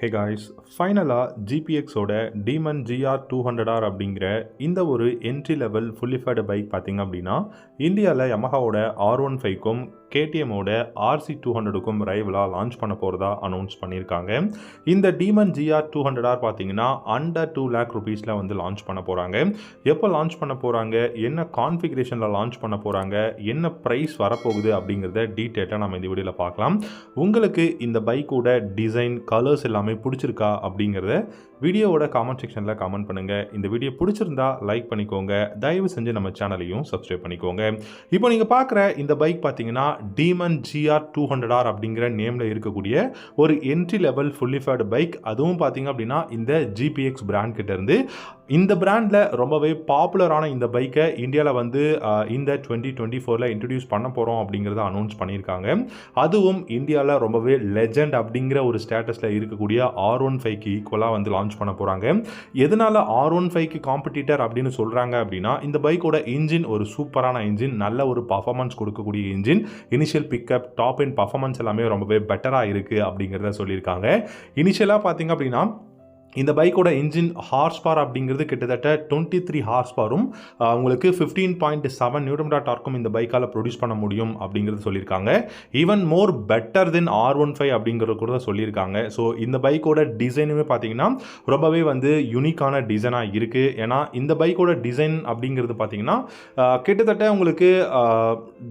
Hey guys, ஃபைனலாக ஜிபிஎக்ஸோட demon GR 200R அப்படிங்கிற இந்த ஒரு என்ட்ரி லெவல் ஃபுல்லிஃபைடு பைக் பார்த்திங்க அப்படின்னா இந்தியாவில் யமஹாவோட R15க்கும் கேடிஎம்மோட RC 200க்கும் ரைவலாக லான்ச் பண்ண போகிறதா அனௌன்ஸ் பண்ணியிருக்காங்க. இந்த டீமன் GR 200R பார்த்தீங்கன்னா அண்டர் 2 lakh ருபீஸில் வந்து லான்ச் பண்ண போகிறாங்க. எப்போ லான்ச் பண்ண போகிறாங்க, என்ன கான்ஃபிகரேஷனில் லான்ச் பண்ண போகிறாங்க, என்ன ப்ரைஸ் வரப்போகுது அப்படிங்கிறத டீட்டெயிலாக நம்ம இந்த வீடியோவில் பார்க்கலாம். உங்களுக்கு இந்த பைக்கோட டிசைன், கலர்ஸ் எல்லாமே பிடிச்சிருக்கா அப்படிங்கிறத வீடியோவோட காமெண்ட் செக்ஷனில் கமெண்ட் பண்ணுங்கள். இந்த வீடியோ பிடிச்சிருந்தா லைக் பண்ணிக்கோங்க. தயவு செஞ்சு நம்ம சேனலையும் சப்ஸ்கிரைப் பண்ணிக்கோங்க. இப்போ நீங்கள் பார்க்குற இந்த பைக் பார்த்தீங்கன்னா டீமன் GR 200R அப்படிங்கிற நேமில் இருக்கக்கூடிய ஒரு என்ட்ரி லெவல் ஃபுல்லிஃபைடு பைக். அதுவும் பார்த்தீங்க அப்படின்னா இந்த ஜிபிஎக்ஸ் பிராண்ட் கிட்ட இருந்து. இந்த பிராண்டில் ரொம்பவே பாப்புலரான இந்த பைக்கை இந்தியாவில் வந்து இந்த 2024 இன்ட்ரடியூஸ் பண்ண போகிறோம் அப்படிங்கிறத அனௌன்ஸ் பண்ணியிருக்காங்க. அதுவும் இந்தியாவில் ரொம்பவே லெஜெண்ட் அப்படிங்கிற ஒரு ஸ்டேட்டஸில் இருக்கக்கூடிய R15க்கு ஈக்குவலாக வந்து லான்ச் பண்ண போகிறாங்க. எதனால் R15க்கு காம்படிட்டர் அப்படின்னு சொல்கிறாங்க அப்படின்னா, இந்த பைக்கோட இன்ஜின் ஒரு சூப்பரான இன்ஜின், நல்ல ஒரு பர்ஃபார்மன்ஸ் கொடுக்கக்கூடிய engine, initial pickup, top end performance எல்லாமே ரொம்பவே பெட்டராக இருக்குது அப்படிங்கிறத சொல்லியிருக்காங்க. இனிஷியலாக பார்த்தீங்க அப்படின்னா இந்த பைக்கோட இன்ஜின் ஹார்ஸ் பவர் அப்படிங்கிறது கிட்டத்தட்ட 23 ஹார்ஸ் பவரும் உங்களுக்கு 15.7 நியூட்டன் டார்க்கும் இந்த பைக்கால் ப்ரொடியூஸ் பண்ண முடியும் அப்படிங்கிறது சொல்லியிருக்காங்க. ஈவன் மோர் பெட்டர் தென் R15 அப்படிங்கிறது கூட சொல்லியிருக்காங்க. ஸோ இந்த பைக்கோட டிசைனுமே பார்த்தீங்கன்னா ரொம்பவே வந்து யூனிக்கான டிசைனாக இருக்குது. ஏன்னா இந்த பைக்கோட டிசைன் அப்படிங்கிறது பார்த்தீங்கன்னா கிட்டத்தட்ட உங்களுக்கு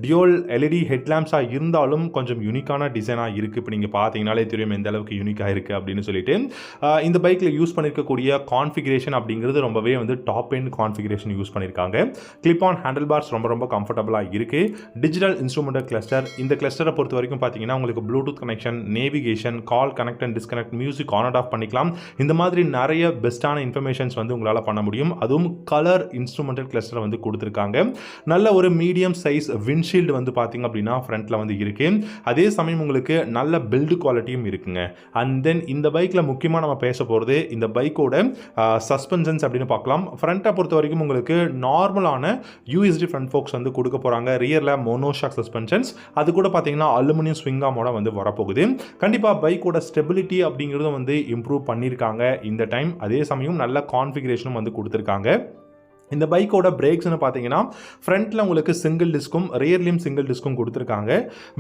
டியூல் LED ஹெட்லாம்ப்ஸாக இருந்தாலும் கொஞ்சம் யூனிக்கான டிசைனாக இருக்குது. இப்போ நீங்கள் பார்த்தீங்கனாலே தெரியும் எந்த அளவுக்கு யூனிக்காக இருக்குது அப்படின்னு சொல்லிட்டு. இந்த பைக்கில் யூஸ் பண்ணியிருக்கக்கூடிய கான்ஃபிகரேஷன் அப்படிங்கிறது ரொம்பவே வந்து டாப் எண்ட் கான்ஃபிகரேஷன் யூஸ் பண்ணியிருக்காங்க. கிளிப் ஆன் ஹேண்டில் பார்ஸ் ரொம்ப கம்ஃபர்டபுளாக இருக்குது. டிஜிட்டல் இன்ஸ்ட்ருமெண்டல் கிளஸ்டர், இந்த கிளஸ்டரை பொறுத்த வரைக்கும் பார்த்தீங்கன்னா உங்களுக்கு Bluetooth connection, navigation, call connect and disconnect, music on and half பண்ணிக்கலாம். இந்த மாதிரி நிறைய பெஸ்ட்டான இன்ஃபர்மேஷன்ஸ் வந்து உங்களால் பண்ண முடியும். அதுவும் கலர் இன்ஸ்ட்ருமெண்டல் கிளஸ்டரை வந்து கொடுத்துருக்காங்க. நல்ல ஒரு மீடியம் சைஸ் விண்ட்ஷீல்டு வந்து பார்த்தீங்க அப்படின்னா ஃப்ரண்ட்டில் வந்து இருக்குது. அதே சமயம் உங்களுக்கு நல்ல பில்டு குவாலிட்டியும் இருக்குங்க. அண்ட் தென் இந்த பைக்கில் முக்கியமாக நம்ம பேச போகிறது இந்த பைக்கோட சஸ்பென்ஷன்ஸ் அப்படின்னு பார்க்கலாம். ஃப்ரண்ட்டை பொறுத்த வரைக்கும் உங்களுக்கு நார்மலான USD ஃப்ரண்ட் ஃபோக்ஸ் வந்து கொடுக்க போகிறாங்க. ரியரில் மோனோஷாக் சஸ்பென்ஷன்ஸ், அது கூட பார்த்தீங்கன்னா அலுமினியம் ஸ்விங் ஆமோட வந்து வரப்போகுது. கண்டிப்பாக பைக்கோட ஸ்டெபிலிட்டி அப்படிங்கிறதும் வந்து இம்ப்ரூவ் பண்ணியிருக்காங்க இந்த டைம். அதே சமயம் நல்ல கான்ஃபிகரேஷனும் வந்து கொடுத்துருக்காங்க. இந்த பைக்கோட பிரேக்ஸ்னு பார்த்தீங்கன்னா ஃப்ரண்ட்டில் உங்களுக்கு சிங்கிள் டிஸ்க்கும் ரியர்லையும் சிங்கிள் டிஸ்க்கும் கொடுத்துருக்காங்க.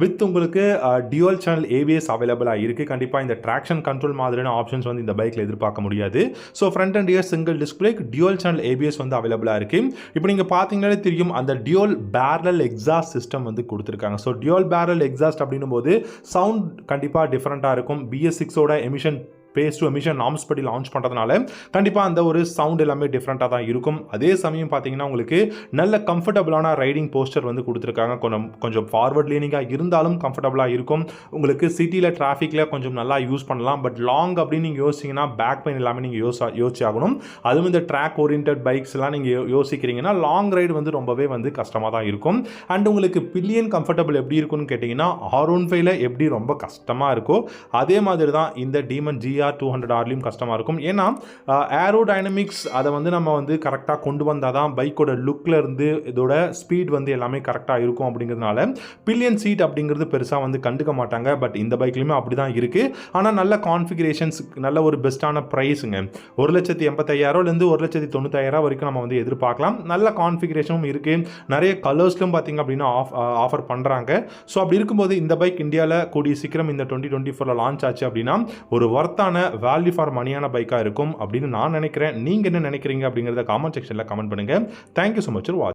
வித் உங்களுக்கு டியூவல் சேனல் ABS அவைலபிளாக இருக்குது. கண்டிப்பாக இந்த ட்ராக்ஷன் கண்ட்ரோல் மாதிரியான ஆப்ஷன்ஸ் வந்து இந்த பைக்கில் எதிர்பார்க்க முடியாது. So front and rear single disc brake, dual channel ABS வந்து அவைலபிளாக இருக்குது. இப்போ நீங்கள் பார்த்தீங்கன்னாலே தெரியும் அந்த டியூவல் பேரல் எக்ஸாஸ்ட் சிஸ்டம் வந்து கொடுத்துருக்காங்க. ஸோ டியூவல் பேரல் எக்ஸாஸ்ட் அப்படின்னும் போது சவுண்ட் கண்டிப்பாக டிஃப்ரெண்ட்டாக இருக்கும். BS6ஓட emission phase two emission norms படி லான்ச் பண்ணுறதுனால கண்டிப்பாக அந்த ஒரு சவுண்ட் எல்லாமே டிஃப்ரெண்ட்டாக தான் இருக்கும். அதே சமயம் பார்த்தீங்கன்னா உங்களுக்கு நல்ல கம்ஃபர்டபுளான ரைடிங் போஸ்டர் வந்து கொடுத்துருக்காங்க. கொஞ்சம் ஃபார்வர்ட் லீனிங்காக இருந்தாலும் கம்ஃபர்டபுளாக இருக்கும். உங்களுக்கு சிட்டியில் டிராஃபிக்கில் கொஞ்சம் நல்லா யூஸ் பண்ணலாம். பட் லாங் அப்படின்னு நீங்கள் யோசிச்சிங்கன்னா பேக் பெயின் எல்லாமே நீங்கள் யோசிச்சு ஆகணும். அதுவும் இந்த ட்ராக் ஓரியன்ட் பைக்ஸ் எல்லாம் நீங்கள் யோசிக்கிறீங்கன்னா லாங் ரைடு வந்து ரொம்பவே வந்து கஷ்டமாக தான் இருக்கும். அண்ட் உங்களுக்கு பில்லியன் கம்ஃபர்டபுள் எப்படி இருக்குன்னு கேட்டிங்கன்னா R15 எப்படி ரொம்ப கஷ்டமாக இருக்கோ அதே மாதிரி தான் இந்த டீமன் GR 200Rலையும் கஷ்டமாக இருக்கும். ஏன்னா ஏரோடைனமிக்ஸ் அதை வந்து நம்ம வந்து கரெக்டாக கொண்டு வந்தால் தான் பைக்கோட லுக்கில் இருந்து இதோட ஸ்பீட் வந்து எல்லாமே கரெக்டாக இருக்கும். அப்படிங்கிறதுனால பில்லியன் சீட் அப்படிங்கிறது பெருசாக வந்து கண்டுக்க மாட்டாங்க. பட் இந்த பைக்லையுமே அப்படி தான் இருக்குது. ஆனால் நல்ல கான்ஃபிகரேஷன்ஸ், நல்ல ஒரு பெஸ்ட்டான ப்ரைஸுங்க. 1,85,000 1,95,000 வரைக்கும் நம்ம வந்து எதிர்பார்க்கலாம். நல்ல கான்ஃபிகரேஷனும் இருக்குது. நிறைய கலர்ஸ்லும் பார்த்தீங்க அப்படின்னா ஆஃபர் பண்ணுறாங்க. ஸோ அப்படி இருக்கும்போது இந்த பைக் இந்தியாவில் கூடிய சீக்கிரம் இந்த 2024 லான்ச் ஆச்சு அப்படின்னா ஒரு வர்த்தான வேல்யூ ஃபார் மணியான பைக்காக இருக்கும் அப்படின்னு நான் நினைக்கிறேன். நீங்கள் என்ன நினைக்கிறீங்க அப்படிங்கிறத காமெண்ட் செக்ஷனில் கமெண்ட் பண்ணுங்கள். தேங்க்யூ ஸோ மச் ஃபார் வாட்சிங்.